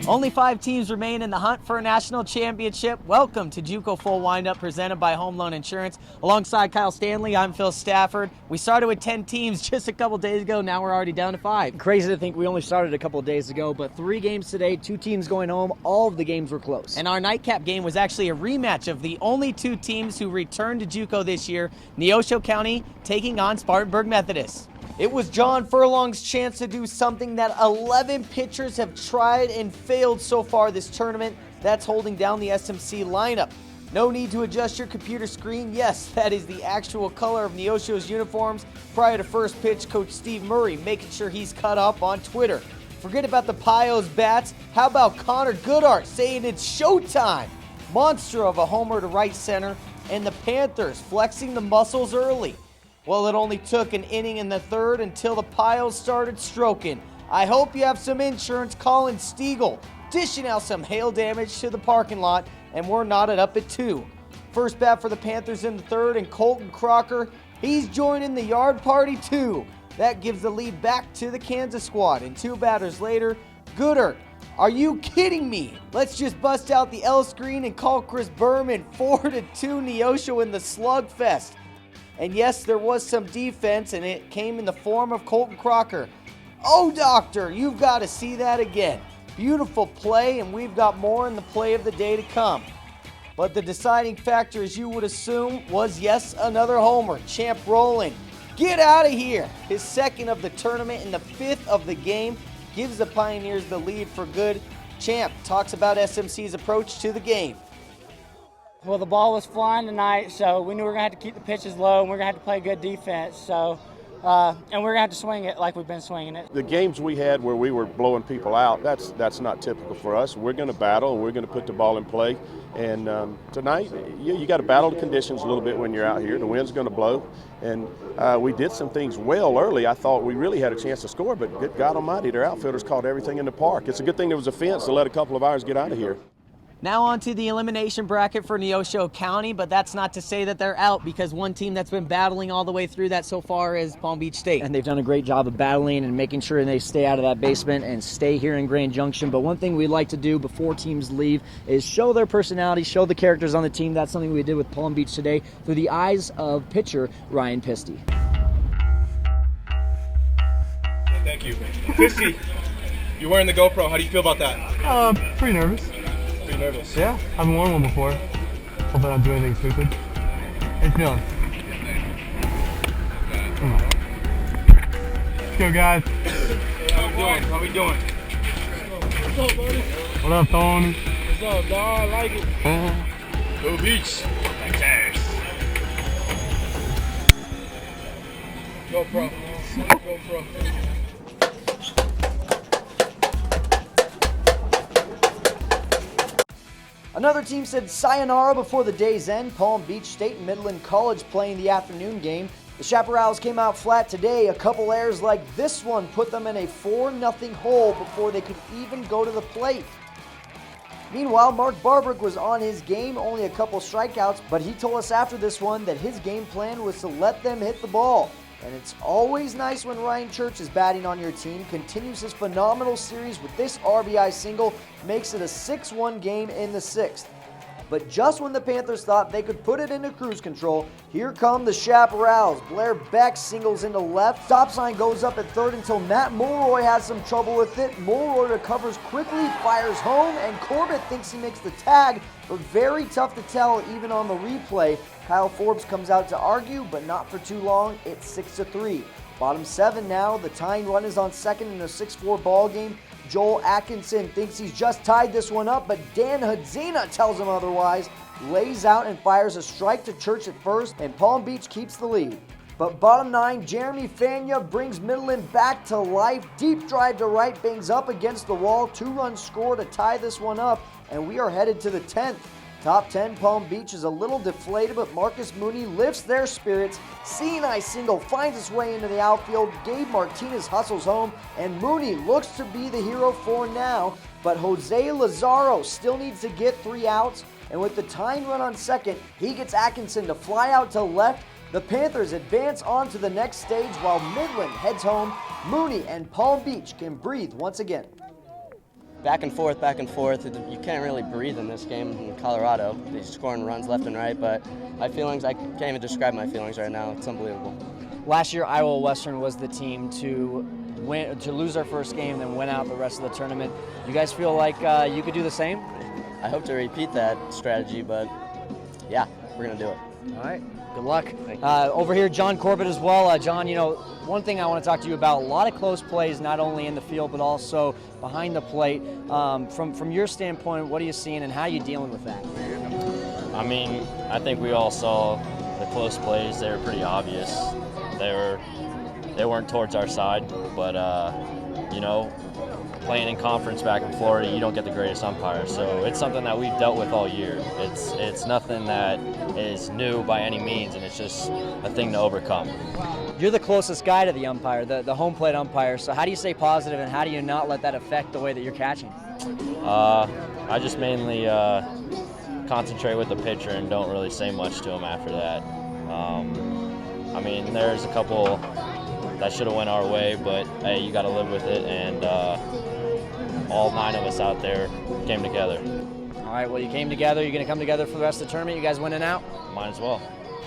Only 5 teams remain in the hunt for a national championship. Welcome to JUCO Full Windup presented by Home Loan Insurance. Alongside Kyle Stanley, I'm Phil Stafford. We started with 10 teams just a couple days ago. Now we're already down to 5. Crazy to think we only started a couple of days ago, but 3 games today, 2 teams going home. All of the games were close. And our nightcap game was actually a rematch of the only 2 teams who returned to JUCO this year, Neosho County taking on Spartanburg Methodist. It was John Furlong's chance to do something that 11 pitchers have tried and failed so far this tournament. That's holding down the SMC lineup. No need to adjust your computer screen. Yes, that is the actual color of Neosho's uniforms. Prior to first pitch, Coach Steve Murray making sure he's cut up on Twitter. Forget about the Pios bats. How about Connor Goodhart saying it's showtime? Monster of a homer to right center, and the Panthers flexing the muscles early. Well, it only took an inning in the 3rd until the Pios started stroking. I hope you have some insurance. Colin Stiegel dishing out some hail damage to the parking lot, and we're knotted up at 2. First bat for the Panthers in the 3rd, and Colton Crocker, he's joining the yard party too. That gives the lead back to the Kansas squad, and 2 batters later, Goodhart. Are you kidding me? Let's just bust out the L screen and call Chris Berman 4-2 Neosho in the slugfest. And yes, there was some defense, and it came in the form of Colton Crocker. Oh, doctor, you've got to see that again. Beautiful play, and we've got more in the play of the day to come. But the deciding factor, as you would assume, was, yes, another homer. Champ ROWLAND, get out of here. His 2nd of the tournament and the 5th of the game gives the Pioneers the lead for good. Champ talks about SMC's approach to the game. Well, the ball was flying tonight, so we knew we were going to have to keep the pitches low, and we're going to have to play good defense. So, and we're going to have to swing it like we've been swinging it. The games we had where we were blowing people out, that's not typical for us. We're going to battle, and we're going to put the ball in play. And tonight, you got to battle the conditions a little bit when you're out here. The wind's going to blow, and we did some things well early. I thought we really had a chance to score, but good God Almighty, their outfielders caught everything in the park. It's a good thing there was a fence to let a couple of ours get out of here. Now on to the elimination bracket for Neosho County, but that's not to say that they're out, because one team that's been battling all the way through that so far is Palm Beach State. And they've done a great job of battling and making sure they stay out of that basement and stay here in Grand Junction. But one thing we like to do before teams leave is show their personality, show the characters on the team. That's something we did with Palm Beach today through the eyes of pitcher Ryan Pisty. Thank you. Pisty, you're wearing the GoPro. How do you feel about that? Pretty nervous. Nervous. Yeah, I haven't worn one before. Hope I don't do anything stupid. How you feeling? Let's go, guys. Hey, how we doing? What's up, buddy? What up, Tony? What's up, dog? I like it. Go Beach. Thanks. GoPro. GoPro. Another team said sayonara before the day's end. Palm Beach State and Midland College playing the afternoon game. The Chaparrals came out flat today. A couple errors like this one put them in a 4-0 hole before they could even go to the plate. Meanwhile, Mark Barbrick was on his game, only a couple strikeouts, but he told us after this one that his game plan was to let them hit the ball. And it's always nice when Ryan Church is batting on your team, continues his phenomenal series with this RBI single, makes it a 6-1 game in the 6th. But just when the Panthers thought they could put it into cruise control, here come the Chaparrals. Blair Beck singles into left. Stop sign goes up at 3rd until Matt Mulroy has some trouble with it. Mulroy recovers quickly, fires home, and Corbett thinks he makes the tag, but very tough to tell even on the replay. Kyle Forbes comes out to argue, but not for too long. It's 6-3. Bottom 7 now. The tying run is on second in a 6-4 ball game. Joel Atkinson thinks he's just tied this one up, but Dan Hadzina tells him otherwise. Lays out and fires a strike to Church at first, and Palm Beach keeps the lead. But bottom 9, Jeremy Fania brings Midland back to life. Deep drive to right, bangs up against the wall. 2 runs score to tie this one up, and we are headed to the 10th. Top 10, Palm Beach is a little deflated, but Marcus Mooney lifts their spirits. Sinai single finds its way into the outfield. Gabe Martinez hustles home, and Mooney looks to be the hero for now. But Jose Lazaro still needs to get 3 outs, and with the tying run on second, he gets Atkinson to fly out to left. The Panthers advance on to the next stage while Midland heads home. Mooney and Palm Beach can breathe once again. Back and forth, back and forth. You can't really breathe in this game in Colorado. They're scoring runs left and right, but my feelings, I can't even describe my feelings right now. It's unbelievable. Last year, Iowa Western was the team to lose our first game, then win out the rest of the tournament. You guys feel like you could do the same? I hope to repeat that strategy, but yeah, we're going to do it. All right. Good luck. Over here, John Corbett as well. John, you know, one thing I want to talk to you about, a lot of close plays, not only in the field, but also behind the plate. From your standpoint, what are you seeing and how are you dealing with that? I mean, I think we all saw the close plays. They were pretty obvious. They weren't towards our side, but, you know, playing in conference back in Florida, you don't get the greatest umpire. So it's something that we've dealt with all year. It's nothing that is new by any means, and it's just a thing to overcome. You're the closest guy to the umpire, the home plate umpire. So how do you stay positive and how do you not let that affect the way that you're catching? I just mainly concentrate with the pitcher and don't really say much to him after that. I mean, there's a couple that should have went our way, but hey, you got to live with it, and all 9 of us out there came together. All right, well, you came together. You're going to come together for the rest of the tournament. You guys winning out? Might as well.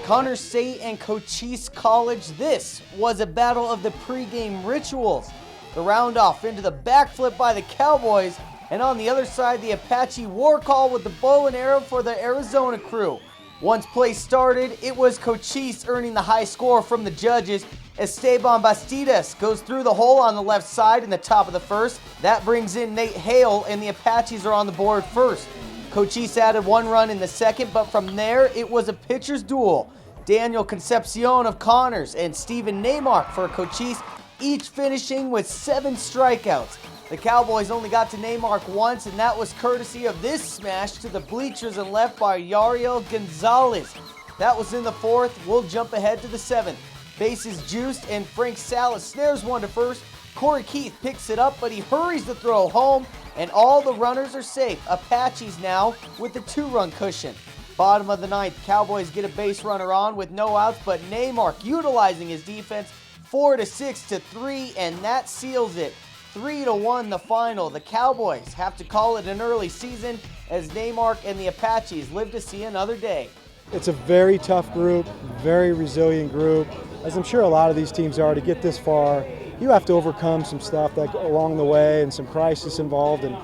Connors State and Cochise College. This was a battle of the pregame rituals. The round-off into the backflip by the Cowboys, and on the other side, the Apache war call with the bow and arrow for the Arizona crew. Once play started, it was Cochise earning the high score from the judges. Esteban Bastidas goes through the hole on the left side in the top of the first. That brings in Nate Hale, and the Apaches are on the board first. Cochise added 1 run in the second, but from there, it was a pitcher's duel. Daniel Concepcion of Connors and Stephen Neymark for Cochise, each finishing with 7 strikeouts. The Cowboys only got to Neymark once, and that was courtesy of this smash to the bleachers and left by Yariel Gonzalez. That was in the 4th. We'll jump ahead to the 7th. Bases juiced, and Frank Salas snares one to first. Corey Keith picks it up, but he hurries the throw home, and all the runners are safe. Apaches now with the 2-run cushion. Bottom of the 9th, Cowboys get a base runner on with no outs, but Neymark utilizing his defense, 4-6-3, and that seals it. 3-1 the final. The Cowboys have to call it an early season as Neymark and the Apaches live to see another day. It's a very tough group, very resilient group. As I'm sure a lot of these teams are, to get this far, you have to overcome some stuff that along the way and some crisis involved. And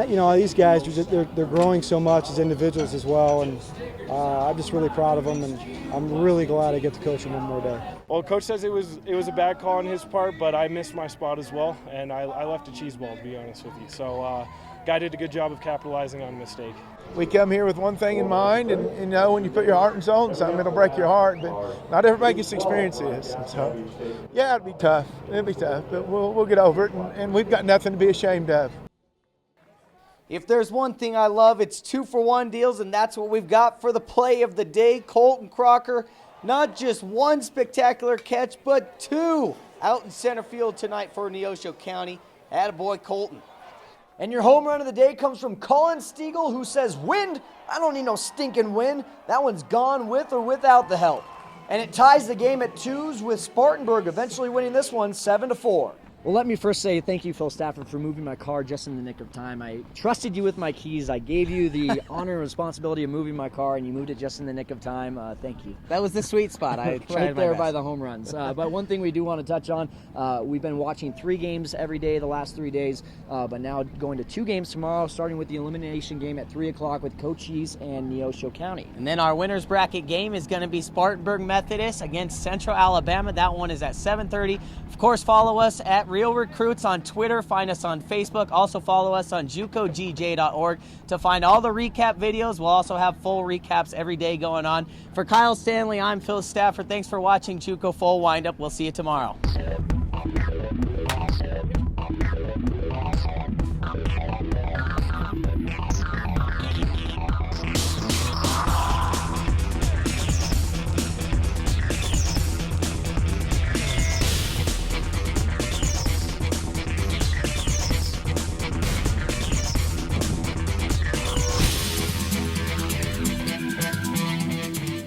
you know, these guys, they're growing so much as individuals as well. And I'm just really proud of them, and I'm really glad I get to coach them one more day. Well, Coach says it was a bad call on his part, but I missed my spot as well, and I left a cheese ball, to be honest with you. So guy did a good job of capitalizing on a mistake. We come here with one thing in mind, and you know, when you put your heart and soul into something, it'll break your heart, but not everybody gets to experience this. And so, yeah, it'll be tough, but we'll get over it, and we've got nothing to be ashamed of. If there's one thing I love, it's 2-for-1 deals, and that's what we've got for the play of the day. Colton Crocker, not just 1 spectacular catch, but 2 out in center field tonight for Neosho County. Attaboy, Colton. And your home run of the day comes from Colin Stiegel, who says, "Wind? I don't need no stinking wind. That one's gone with or without the help." And it ties the game at 2s with Spartanburg eventually winning this one 7-4. Well, let me first say thank you, Phil Stafford, for moving my car just in the nick of time. I trusted you with my keys. I gave you the honor and responsibility of moving my car, and you moved it just in the nick of time. Thank you. That was the sweet spot. I tried right my there best. by the home runs. But one thing we do want to touch on, we've been watching 3 games every day the last 3 days, but now going to 2 games tomorrow, starting with the elimination game at 3 o'clock with Cochise and Neosho County. And then our winner's bracket game is going to be Spartanburg Methodist against Central Alabama. That one is at 7:30. Of course, follow us at Real Recruits on Twitter. Find us on Facebook. Also follow us on JUCOGJ.org to find all the recap videos. We'll also have full recaps every day going on. For Kyle Stanley, I'm Phil Stafford. Thanks for watching JUCO Full Windup. We'll see you tomorrow.